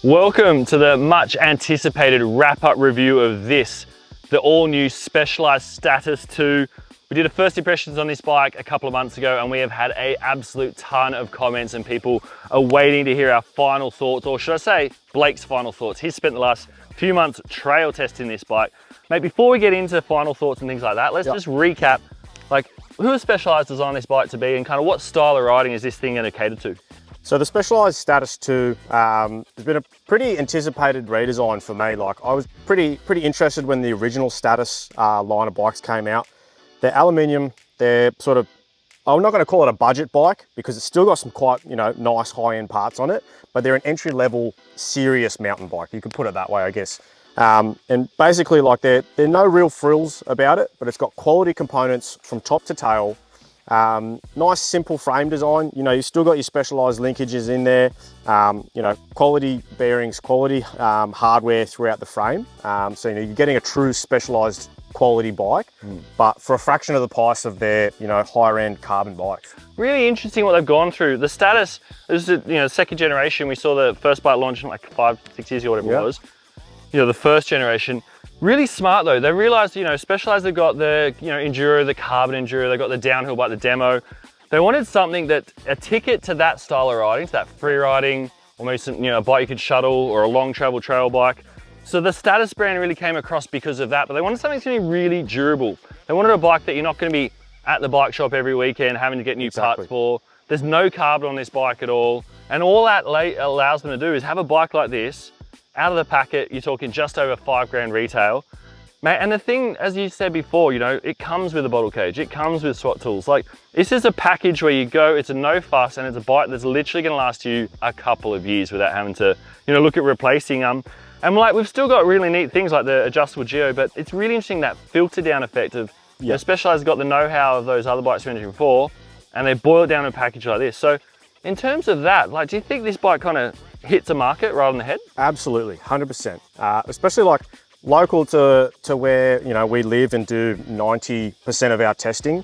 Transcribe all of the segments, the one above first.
Welcome to the much anticipated wrap-up review of this, the all-new Specialized Status 2. We did a first impressions on this bike a couple of months ago and we have had an absolute ton of comments and people are waiting to hear our final thoughts, or should I say Blake's final thoughts. He's spent the last few months trail testing this bike. Mate, before we get into final thoughts and things like that, let's just recap, like, who has Specialized designed this bike to be and kind of what style of riding is this thing going to cater to? So the Specialized Status 2 has been a pretty anticipated redesign for me. Like, I was pretty interested when the original Status line of bikes came out. They're aluminium, they're sort of, I'm not going to call it a budget bike because it's still got some quite, nice high-end parts on it, but they're an entry-level serious mountain bike. You could put it that way, I guess. And basically, like, there are no real frills about it, but it's got quality components from top to tail. Nice simple frame design. You've still got your Specialized linkages in there. Quality bearings, quality hardware throughout the frame. So you're getting a true Specialized quality bike, but for a fraction of the price of their higher end carbon bikes. Really interesting what they've gone through. The Status, this is second generation. We saw the first bike launch like 5-6 years ago, whatever it was. The first generation. Really smart though. They realized, Specialized, they've got the, Enduro, the carbon Enduro, they've got the downhill bike, the Demo. They wanted something that, a ticket to that style of riding, to that free riding, or maybe some, a bike you could shuttle or a long travel trail bike. So the Status brand really came across because of that, but they wanted something that's going to be really durable. They wanted a bike that you're not going to be at the bike shop every weekend having to get new parts for. There's no carbon on this bike at all. And all that allows them to do is have a bike like this, out of the packet, you're talking just over $5 retail. Mate, and the thing, as you said before, it comes with a bottle cage, it comes with SWAT tools. Like, this is a package where you go, it's a no fuss, and it's a bike that's literally gonna last you a couple of years without having to, look at replacing them. And like, we've still got really neat things like the adjustable geo, but it's really interesting that filter down effect of, Specialized got the know-how of those other bikes we mentioned before, and they boil it down in a package like this. So in terms of that, like, do you think this bike kind of hits a market right on the head? Absolutely, 100%. Especially like local to where we live and do 90% of our testing.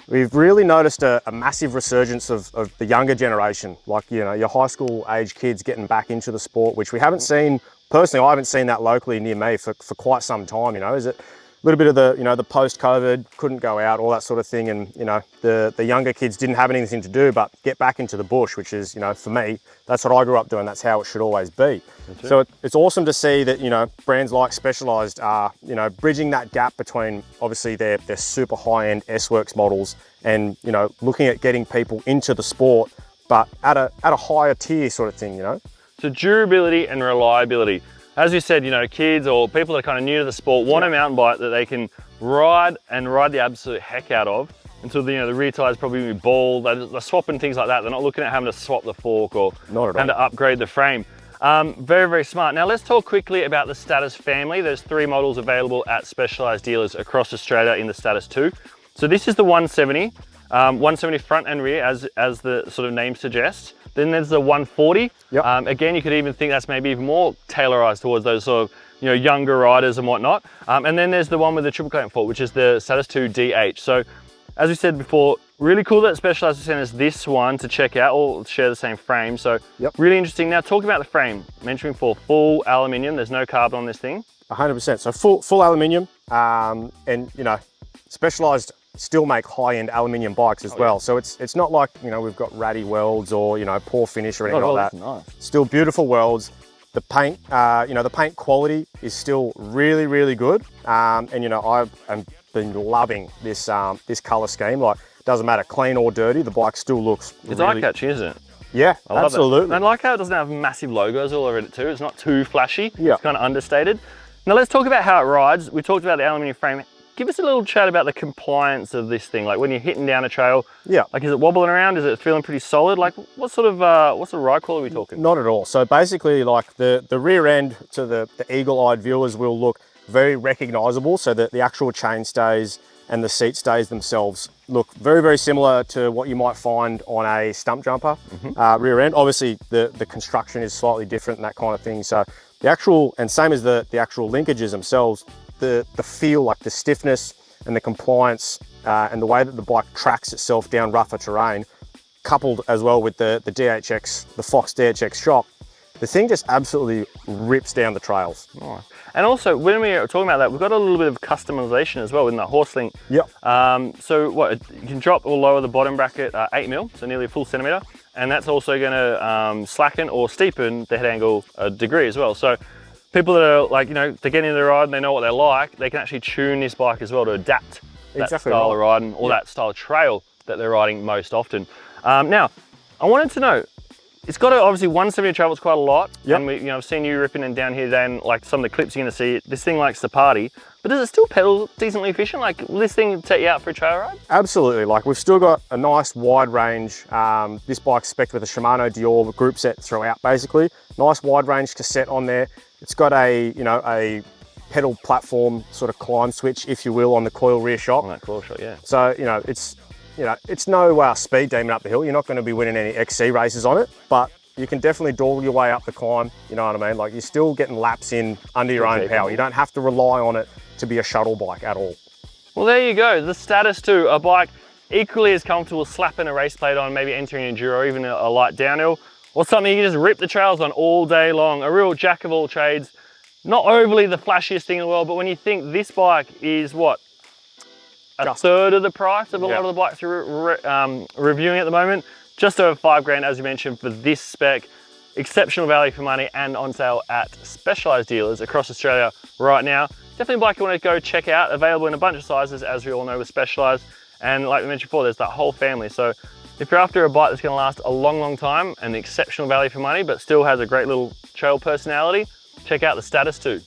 We've really noticed a massive resurgence of the younger generation, like your high school age kids getting back into the sport, which we haven't seen. Personally, I haven't seen that locally near me for quite some time. Is it a little bit of the the post-COVID, couldn't go out, all that sort of thing, and the younger kids didn't have anything to do but get back into the bush, which is for me, that's what I grew up doing. That's how it should always be. So it's awesome to see that brands like Specialized are bridging that gap between obviously their super high-end S-Works models and looking at getting people into the sport, but at a higher tier sort of thing. So durability and reliability. As you said, kids or people that are kind of new to the sport want a mountain bike that they can ride the absolute heck out of until the rear tires probably be bald. They're swapping things like that. They're not looking at having to swap the fork or having to upgrade the frame. Very, very smart. Now let's talk quickly about the Status family. There's 3 models available at Specialized dealers across Australia in the Status 2. So this is the 170, 170 front and rear as the sort of name suggests. Then there's the 140. Again, you could even think that's maybe even more tailorized towards those sort of younger riders and whatnot. And then there's the one with the triple clamp fork, which is the Status 2 DH. So as we said before, really cool that Specialized has sent us this one to check out, all share the same frame. So really interesting. Now talking about the frame, mentioning for full aluminium, there's no carbon on this thing. 100%. So full aluminium, and Specialized still make high-end aluminium bikes as well. So it's not like we've got ratty welds or poor finish or anything like that. Nice. Still beautiful welds. The paint, the paint quality is still really, really good. And I've been loving this this color scheme. Like, it doesn't matter clean or dirty, the bike still looks it's eye-catching, isn't it? Yeah, absolutely. And I like how it doesn't have massive logos all over it too. It's not too flashy. Yeah. It's kind of understated. Now let's talk about how it rides. We talked about the aluminium frame. Give us a little chat about the compliance of this thing. Like, when you're hitting down a trail, like, is it wobbling around? Is it feeling pretty solid? Like, what sort of ride quality are we talking? Not at all. So basically, like, the rear end to the eagle-eyed viewers will look very recognizable. So that the actual chain stays and the seat stays themselves look very, very similar to what you might find on a stump jumper rear end. Obviously, the construction is slightly different and that kind of thing. So the actual, and same as the actual linkages themselves, the feel, like the stiffness and the compliance and the way that the bike tracks itself down rougher terrain, coupled as well with the DHX, the Fox DHX shock, the thing just absolutely rips down the trails. Nice. And also, when we are talking about that, we've got a little bit of customization as well in the Horselink. Yep. So what, you can drop or lower the bottom bracket 8 mil, so nearly a full centimetre, and that's also going to slacken or steepen the head angle a degree as well. So people that are like, you know, they're getting into the ride and they know what they like, they can actually tune this bike as well to adapt that style of riding or that style of trail that they're riding most often. Now, I wanted to know, it's got obviously 170 travels quite a lot. Yep. And we, you know, I've seen you ripping it down here today, and like some of the clips you're gonna see, this thing likes to party, but does it still pedal decently efficient? Like, will this thing take you out for a trail ride? Absolutely, like we've still got a nice wide range. This bike's spec'd with a Shimano Dior group set throughout basically. Nice wide range cassette on there. It's got a, you know, a pedal platform sort of climb switch, if you will, on the coil rear shock. On that coil shot, yeah. So, you know, it's no speed demon up the hill. You're not going to be winning any XC races on it, but you can definitely dawdle your way up the climb. You know what I mean? Like, you're still getting laps in under your own power. You don't have to rely on it to be a shuttle bike at all. Well, there you go. The Status 2, a bike equally as comfortable slapping a race plate on, maybe entering an enduro, or even a light downhill, or something you can just rip the trails on all day long. A real jack of all trades. Not overly the flashiest thing in the world, but when you think this bike is what? A third of the price of a lot of the bikes you're reviewing at the moment. Just over $5 as you mentioned for this spec. Exceptional value for money and on sale at Specialized dealers across Australia right now. Definitely a bike you want to go check out. Available in a bunch of sizes, as we all know with Specialized. And like we mentioned before, there's that whole family. So if you're after a bike that's going to last a long, long time and exceptional value for money, but still has a great little trail personality, check out the Status 2.